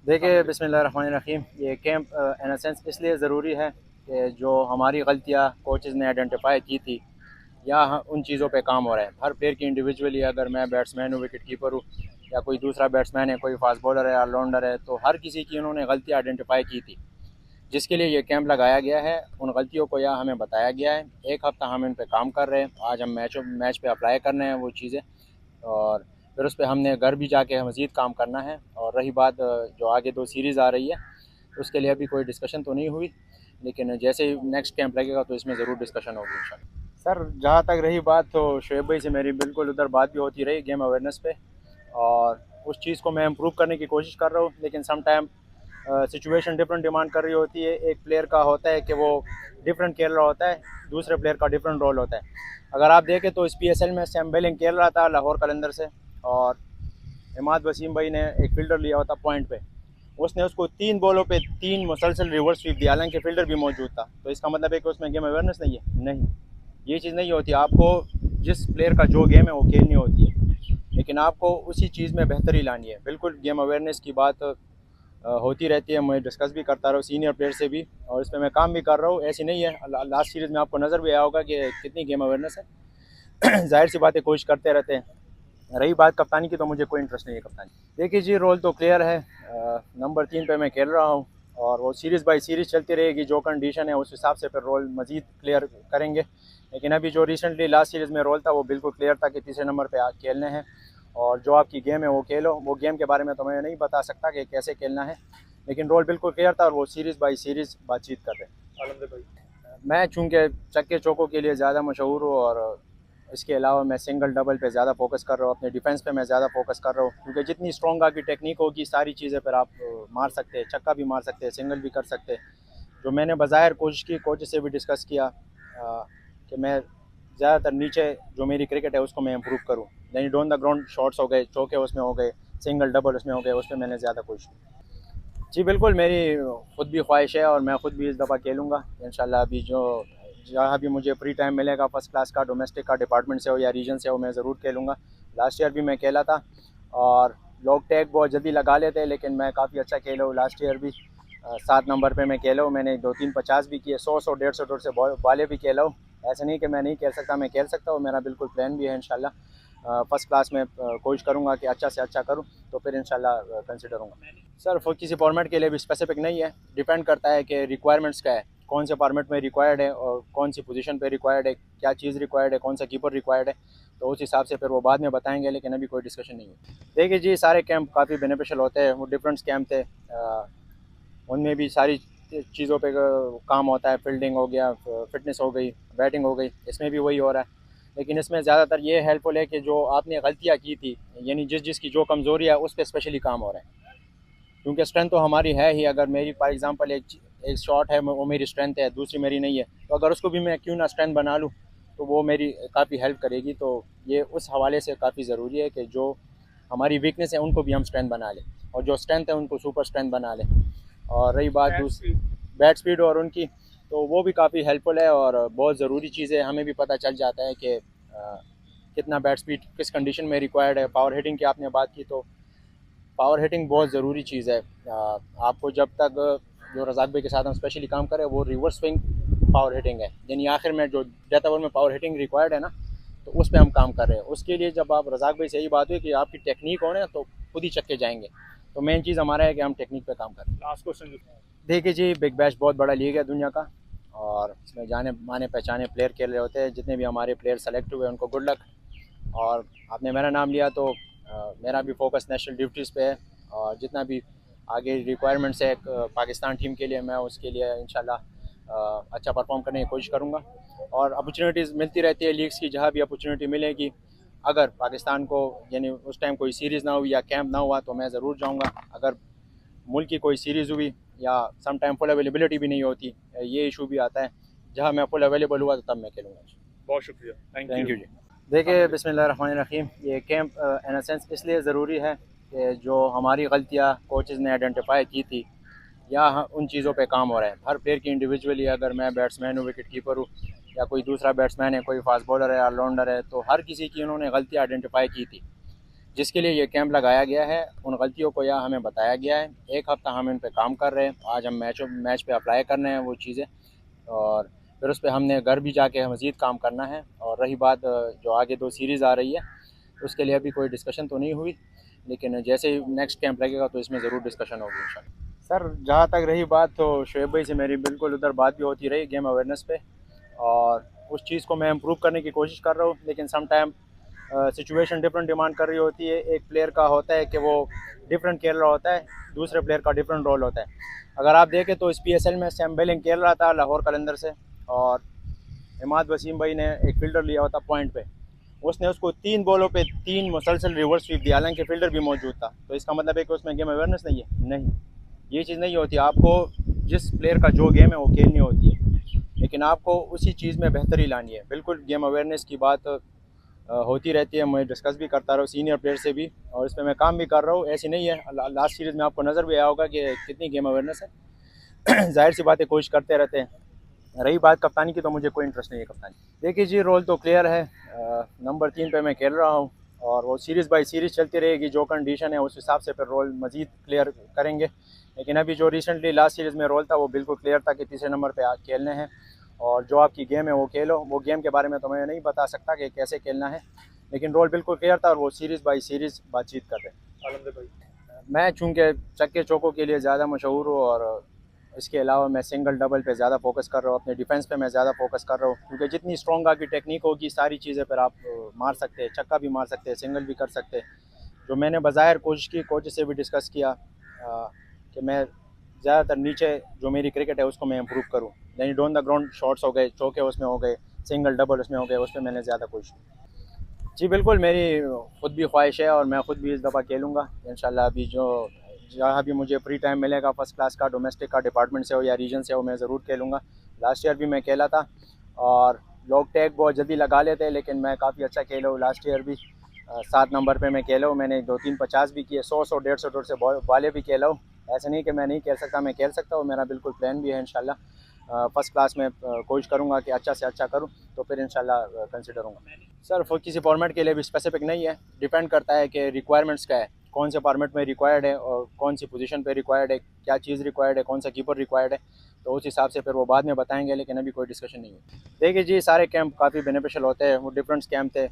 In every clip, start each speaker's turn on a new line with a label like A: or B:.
A: देखिए बिस्मिल्लाहिर्रहमानिर्रहीम, ये कैंप इन अ सेंस इसलिए ज़रूरी है कि जो हमारी गलतियाँ कोचेज़ ने आइडेंटिफाई की थी या उन चीज़ों पे काम हो रहा है। हर प्लेयर की इंडिविजुअली, अगर मैं बैट्समैन हूँ, विकेट कीपर हूँ, या कोई दूसरा बैट्समैन है, कोई फास्ट बॉलर है, ऑलराउंडर है, तो हर किसी की उन्होंने गलतियाँ आइडेंटिफाई की थी, जिसके लिए ये कैंप लगाया गया है। उन गलतियों को यह हमें बताया गया है। एक हफ़्ता हम इन पे काम कर रहे हैं। आज हम मैच पे अप्लाई कर रहे हैं वो चीज़ें, और फिर उस पर हमने घर भी जाके मज़ीद काम करना है। और रही बात जो आगे 2 सीरीज़ आ रही है, उसके लिए अभी कोई डिस्कशन तो नहीं हुई, लेकिन जैसे ही नेक्स्ट कैंप लगेगा तो इसमें ज़रूर डिस्कशन होगी इंशाल्लाह। सर, जहाँ तक रही बात, तो शोएब भाई से मेरी बिल्कुल उधर बात भी होती रही गेम अवेयरनेस पे, और उस चीज़ को मैं इम्प्रूव करने की कोशिश कर रहा हूँ। लेकिन some time situation different demand कर रही होती है। एक प्लेयर का होता है कि वो डिफरेंट खेल रहा होता है, दूसरे प्लेयर का डिफरेंट रोल होता है। अगर आप देखें तो इस PSL में सैम बेलिंग खेल रहा था लाहौर कलंदर से, और इमाद वसीम भाई ने एक फील्डर लिया हुआ था पॉइंट पे। उसने उसको 3 बॉलों पे 3 मुसलसल रिवर्स स्वीप दिया, हालांकि फील्डर भी मौजूद था। तो इसका मतलब है कि उसमें गेम अवेयरनेस नहीं है? नहीं, ये चीज़ नहीं होती। आपको जिस प्लेयर का जो गेम है वो खेलनी होती है, लेकिन आपको उसी चीज़ में बेहतरी लानी है। बिल्कुल गेम अवेयरनेस की बात होती रहती है, मैं डिस्कस भी करता रहा हूँ सीनियर प्लेयर से भी, और इस पर मैं काम भी कर रहा हूँ। ऐसी नहीं है, लास्ट सीरीज़ में आपको नज़र भी आया होगा कि कितनी गेम अवेयरनेस है। जाहिर सी बातें कोशिश करते रहते हैं। रही बात कप्तानी की, तो मुझे कोई इंटरेस्ट नहीं है कप्तानी। देखिए जी, रोल तो क्लियर है। नंबर 3 पे मैं खेल रहा हूँ, और वो सीरीज़ बाई सीरीज़ चलती रहेगी। जो कंडीशन है उस हिसाब से फिर रोल मज़ीद क्लियर करेंगे। लेकिन अभी जो रिसेंटली लास्ट सीरीज़ में रोल था वो बिल्कुल क्लियर था कि तीसरे नंबर पे खेलने हैं, और जो आपकी गेम है वो खेलो। वो गेम के बारे में तो मैं नहीं बता सकता कि कैसे खेलना है, लेकिन रोल बिल्कुल क्लियर था, और वो सीरीज़ बाई सीरीज़ बातचीत कर रहे हैं। आलमगीर भाई, मैं चूँकि चक्के चौकों के लिए ज़्यादा मशहूर हूँ, और इसके अलावा मैं सिंगल डबल पे ज़्यादा फोकस कर रहा हूँ। अपने डिफेंस पे मैं ज़्यादा फोकस कर रहा हूँ, क्योंकि जितनी स्ट्रॉन्ग आपकी टेक्निक होगी, सारी चीज़ें पर आप मार सकते हैं। छक्का भी मार सकते हैं, सिंगल भी कर सकते हैं। जो मैंने बाज़ाहिर कोशिश की, कोच से भी डिस्कस किया कि मैं ज़्यादातर नीचे जो मेरी क्रिकेट है उसको मैं इम्प्रूव करूँ, यानी डॉन द ग्राउंड शॉट्स हो गए, चौके उसमें हो गए, सिंगल डबल उसमें हो गए, उस पर मैंने ज़्यादा कोशिश की। जी बिल्कुल, मेरी खुद भी ख्वाहिश है, और मैं खुद भी इस दफ़ा खेलूँगा इंशाल्लाह। अभी जो जहाँ भी मुझे फ्री टाइम मिलेगा, फर्स्ट क्लास का, डोमेस्टिक का, डिपार्टमेंट से हो या रीजन से हो, मैं ज़रूर खेलूँगा। लास्ट ईयर भी मैं खेला था, और लोग टैग बहुत जल्दी लगा लेते हैं, लेकिन मैं काफ़ी अच्छा खेला हूँ लास्ट ईयर भी। 7 नंबर पे मैं खेला हूँ। मैंने 2-3 50 भी किए, 100 150 डोर से वाले भी खेला हूँ। ऐसा नहीं कि मैं नहीं खेल सकता, मैं खेल सकता हूँ। मेरा बिल्कुल प्लान भी है इंशाल्लाह। फर्स्ट क्लास में कोशिश करूँगा कि अच्छा से अच्छा करूँ, तो फिर इंशाल्लाह कंसिडर होऊंगा। सर, किसी फॉर्मेट के लिए भी स्पेसिफिक नहीं है, डिपेंड करता है कि रिक्वायरमेंट्स क्या है, कौन से फॉर्मेट में रिक्वायर्ड है, और कौन सी पोजीशन पे रिक्वायर्ड है, क्या चीज़ रिक्वायर्ड है, कौन सा कीपर रिक्वायर्ड है। तो उस हिसाब से फिर वो बाद में बताएंगे, लेकिन अभी कोई डिस्कशन नहीं है। देखिए जी, सारे कैंप काफ़ी बेनिफिशियल होते हैं। वो डिफरेंट कैंप थे, उनमें भी सारी चीज़ों पे काम होता है। फील्डिंग हो गया, फिटनेस हो गई, बैटिंग हो गई, इसमें भी वही हो रहा है। लेकिन इसमें ज़्यादातर ये हेल्पफुल है कि जो आपने गलतियाँ की थी, यानी जिस जिसकी जो कमज़ोरी है, उस पर स्पेशली काम हो रहा है। क्योंकि स्ट्रेंथ तो हमारी है ही। अगर मेरी फॉर एग्जांपल एक शॉट है, वो मेरी स्ट्रेंथ है, दूसरी मेरी नहीं है, तो अगर उसको भी मैं क्यों ना स्ट्रेंथ बना लूँ, तो वो मेरी काफ़ी हेल्प करेगी। तो ये उस हवाले से काफ़ी ज़रूरी है कि जो हमारी वीकनेस है उनको भी हम स्ट्रेंथ बना लें, और जो स्ट्रेंथ है उनको सुपर स्ट्रेंथ बना लें। और रही बात दूसरी बैट स्पीड और उनकी, तो वो भी काफ़ी हेल्पफुल है, और बहुत ज़रूरी चीज़ है। हमें भी पता चल जाता है कि कितना बैट स्पीड किस कंडीशन में रिक्वायर्ड है। पावर हिटिंग की आपने बात की, तो पावर हिटिंग बहुत ज़रूरी चीज़ है। आपको जब तक जो रज़ाक भाई के साथ हम स्पेशली काम करें, वो रिवर्स स्विंग पावर हिटिंग है, यानी आखिर में जो डेथ ओवर में पावर हिटिंग रिक्वायर्ड है ना, तो उस पर हम काम कर रहे हैं। उसके लिए जब आप रज़ाक भाई से यही बात हुई कि आपकी टेक्निक हो ना, तो खुद ही चक्के जाएंगे। तो मेन चीज़ हमारा है कि हम टेक्निक पे काम करें। लास्ट क्वेश्चन, देखिए जी, बिग बैश बहुत बड़ा लीग है दुनिया का, और इसमें जाने माने पहचाने प्लेयर खेल रहे होते हैं। जितने भी हमारे प्लेयर सेलेक्ट हुए उनको गुड लक। और आपने मेरा नाम लिया, तो मेरा भी फोकस नेशनल ड्यूटीज़ पे है, और जितना भी आगे रिक्वायरमेंट्स है पाकिस्तान टीम के लिए, मैं उसके लिए इंशाल्लाह अच्छा परफॉर्म करने की कोशिश करूँगा। और अपॉर्चुनिटीज़ मिलती रहती है लीग्स की, जहाँ भी अपॉर्चुनिटी मिलेगी। अगर पाकिस्तान को, यानी उस टाइम कोई सीरीज़ ना हुई या कैंप ना हुआ, तो मैं ज़रूर जाऊँगा। अगर मुल्क की कोई सीरीज़ हुई, या सम टाइम फुल अवेलेबिलिटी भी नहीं होती, ये इशू भी आता है, जहाँ मैं फुल अवेलेबल हुआ तो तब मैं खेलूँगा। बहुत शुक्रिया, थैंक यू जी। देखिए बिस्मिल्लाहिर्रहमानिर्रहीम, ये कैंप इन अ सेंस इसलिए ज़रूरी है कि जो हमारी गलतियाँ कोचेज़ ने आइडेंटिफाई की थी, या उन चीज़ों पे काम हो रहा है। हर प्लेयर की इंडिविजुअली, अगर मैं बैट्समैन हूँ, विकेट कीपर हूँ, या कोई दूसरा बैट्समैन है, कोई फास्ट बॉलर है, ऑलराउंडर है, तो हर किसी की उन्होंने गलतियाँ आइडेंटिफाई की थी, जिसके लिए ये कैंप लगाया गया है उन गलतियों को यहाँ हमें बताया गया है। एक हफ़्ता हम इन पे काम कर रहे हैं। आज हम मैच पे अप्लाई करने हैं वो चीज़ें, और फिर उस पर हमने घर भी जाके मज़ीद काम करना है। और रही बात जो आगे 2 सीरीज़ आ रही है, उसके लिए अभी कोई डिस्कशन तो नहीं हुई, लेकिन जैसे ही नेक्स्ट कैंप लगेगा तो इसमें ज़रूर डिस्कशन होगी इंशाल्लाह। सर जहाँ तक रही बात, तो शुएब भाई से मेरी बिल्कुल उधर बात भी होती रही गेम अवेयरनेस पे, और उस चीज़ को मैं इम्प्रूव करने की कोशिश कर रहा हूँ। लेकिन some time situation different demand कर रही होती है। एक प्लेयर का होता है कि वो डिफरेंट खेल रहा होता है, दूसरे प्लेयर का डिफरेंट रोल होता है। अगर आप देखें तो इस PSL में सैम बेलिंग खेल रहा था लाहौर कलंदर से, और इमाद वसीम भाई ने एक फील्डर लिया होता पॉइंट पे, उसने उसको 3 बॉलों पे 3 मुसलसल रिवर्स स्वीप दिया, हालांकि फील्डर भी मौजूद था। तो इसका मतलब है कि उसमें गेम अवेयरनेस नहीं है? नहीं, ये चीज़ नहीं होती। आपको जिस प्लेयर का जो गेम है वो खेलनी होती है, लेकिन आपको उसी चीज़ में बेहतरी लानी है। बिल्कुल गेम अवेयरनेस की बात होती रहती है, मैं डिस्कस भी करता रहा सीनियर प्लेयर से भी, और इस पर मैं काम भी कर रहा हूँ। ऐसी नहीं है, लास्ट सीरीज़ में आपको नज़र भी आया होगा कि कितनी गेम अवेयरनेस है। जाहिर सी बातें कोशिश करते रहते हैं। रही बात कप्तानी की, तो मुझे कोई इंटरेस्ट नहीं है कप्तानी। देखिए जी, रोल तो क्लियर है, नंबर 3 पे मैं खेल रहा हूँ, और वो सीरीज़ बाई सीरीज़ चलती रहेगी। जो कंडीशन है उस हिसाब से फिर रोल मज़ीद क्लियर करेंगे। लेकिन अभी जो रिसेंटली लास्ट सीरीज़ में रोल था वो बिल्कुल क्लियर था कि तीसरे नंबर पे खेलने हैं, और जो आपकी गेम है वो खेलो। वो गेम के बारे में तो मैं नहीं बता सकता कि कैसे खेलना है, लेकिन रोल बिल्कुल क्लियर था, और वो सीरीज़ बाई सीरीज़ बातचीत कर रहे हैं। मैं चूँकि चक्के चौकों के लिए ज़्यादा मशहूर हूँ, और इसके अलावा मैं सिंगल डबल पे ज़्यादा फोकस कर रहा हूँ, अपने डिफेंस पे मैं ज़्यादा फोकस कर रहा हूँ, क्योंकि जितनी स्ट्रॉन्ग आपकी टेक्निक होगी सारी चीज़ें पर आप मार सकते हैं, छक्का भी मार सकते हैं, सिंगल भी कर सकते हैं। जो मैंने बज़ाहिर कोशिश की, कोच से भी डिस्कस किया कि मैं ज़्यादातर नीचे जो मेरी क्रिकेट है उसको मैं इम्प्रूव करूँ, यानी डाउन द ग्राउंड शॉट्स हो गए, चौके उसमें हो गए, सिंगल डबल उसमें हो गए, उस पर मैंने ज़्यादा कोशिश की। जी बिल्कुल, मेरी ख़ुद भी ख्वाहिश है, और मैं ख़ुद भी इस दफ़ा खेलूँगा इंशाल्लाह। अभी जो जहाँ भी मुझे फ्री टाइम मिलेगा फर्स्ट क्लास का, डोमेस्टिक का, डिपार्टमेंट से हो या रीजन से हो, मैं ज़रूर खेलूँगा। लास्ट ईयर भी मैं खेला था, और लोग टैग बहुत जल्दी लगा लेते हैं, लेकिन मैं काफ़ी अच्छा खेला हूँ। लास्ट ईयर भी 7 नंबर पे मैं खेला हूँ। मैंने 2-3 50 भी किए, 100 150 से वाले भी खेला हूँ। ऐसा नहीं कि मैं नहीं खेल सकता, मैं खेल सकता हूँ। मेरा बिल्कुल प्लान भी है इंशाल्लाह फर्स्ट क्लास में कोशिश करूँगा कि अच्छा से अच्छा करूँ, तो फिर इंशाल्लाह कंसिडर होऊंगा। सर किसी फॉर्मेट के लिए भी स्पेसिफिक नहीं है, डिपेंड करता है कि रिक्वायरमेंट्स क्या है, कौन से फॉर्मेट में रिक्वायर्ड है, और कौन सी पोजीशन पे रिक्वायर्ड है, क्या चीज़ रिक्वायर्ड है, कौन सा कीपर रिक्वायर्ड है। तो उस हिसाब से फिर वो बाद में बताएंगे, लेकिन अभी कोई डिस्कशन नहीं है। देखिए जी, सारे कैंप काफ़ी बेनिफिशियल होते हैं। वो डिफरेंट कैंप थे,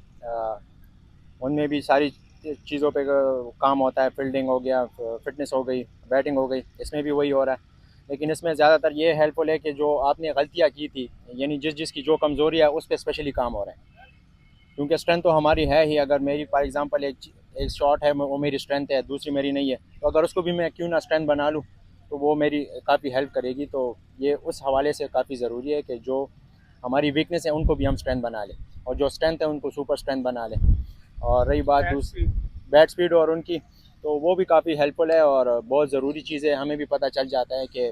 A: उनमें भी सारी चीज़ों पे काम होता है। फील्डिंग हो गया, फिटनेस हो गई, बैटिंग हो गई, इसमें भी वही हो रहा है। लेकिन इसमें ज़्यादातर ये हेल्पफुल है कि जो आपने गलतियाँ की थी, यानी जिसकी जो कमज़ोरी है उस पर स्पेशली काम हो रहा है, क्योंकि स्ट्रेंथ तो हमारी है ही। अगर मेरी फॉर एग्जांपल एक शॉट है, वो मेरी स्ट्रेंथ है, दूसरी मेरी नहीं है, तो अगर उसको भी मैं क्यों ना स्ट्रेंथ बना लूँ, तो वो मेरी काफ़ी हेल्प करेगी। तो ये उस हवाले से काफ़ी ज़रूरी है कि जो हमारी वीकनेस है उनको भी हम स्ट्रेंथ बना लें, और जो स्ट्रेंथ है उनको सुपर स्ट्रेंथ बना लें। और रही बात दूसरी बैट स्पीड और उनकी, तो वो भी काफ़ी हेल्पफुल है, और बहुत ज़रूरी चीज़ है। हमें भी पता चल जाता है कि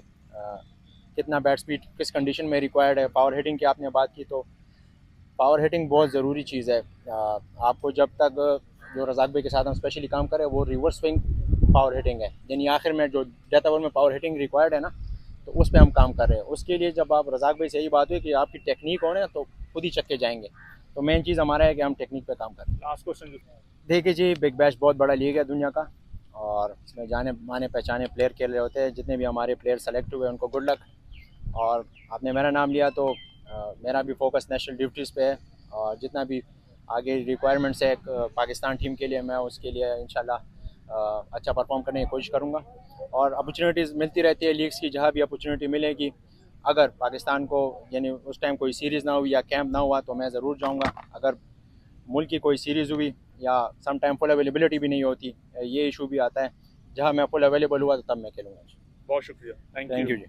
A: कितना बैट स्पीड किस कंडीशन में रिक्वायर्ड है। पावर हिटिंग की आपने बात की, तो पावर हिटिंग बहुत ज़रूरी चीज़ है। आपको जब तक जो रज़ाक भाई के साथ हम स्पेशली काम करें वो रिवर्स स्विंग पावर हिटिंग है, यानी आखिर में जो डेथ ओवर में पावर हिटिंग रिक्वायर्ड है ना, तो उस पर हम काम कर रहे हैं। उसके लिए जब आप रज़ाक भाई से यही बात हुई कि आपकी टेक्निक हो ना, तो खुद ही चक्के जाएंगे। तो मेन चीज़ हमारा है कि हम टेक्निक पे काम करें। लास्ट क्वेश्चन देखिए जी, बिग बैश बहुत बड़ा लीग है दुनिया का, और इसमें जाने माने पहचाने प्लेयर खेल रहे होते हैं। जितने भी हमारे प्लेयर सेलेक्ट हुए उनको गुड लक। और आपने मेरा नाम लिया, तो मेरा भी फोकस नेशनल ड्यूटीज़ पे है, और जितना भी आगे रिक्वायरमेंट्स है पाकिस्तान टीम के लिए, मैं उसके लिए इंशाल्लाह अच्छा परफॉर्म करने की कोशिश करूँगा। और अपॉर्चुनिटीज़ मिलती रहती है लीग्स की, जहाँ भी अपॉर्चुनिटी मिलेगी। अगर पाकिस्तान को यानी उस टाइम कोई सीरीज़ ना हुई या कैंप ना हुआ, तो मैं ज़रूर जाऊँगा। अगर मुल्क की कोई सीरीज़ हुई या सम टाइम फुल अवेलेबिलिटी भी नहीं होती, ये इशू भी आता है, जहाँ मैं फुल अवेलेबल हुआ तो तब मैं खेलूँगा। बहुत शुक्रिया, थैंक यू जी।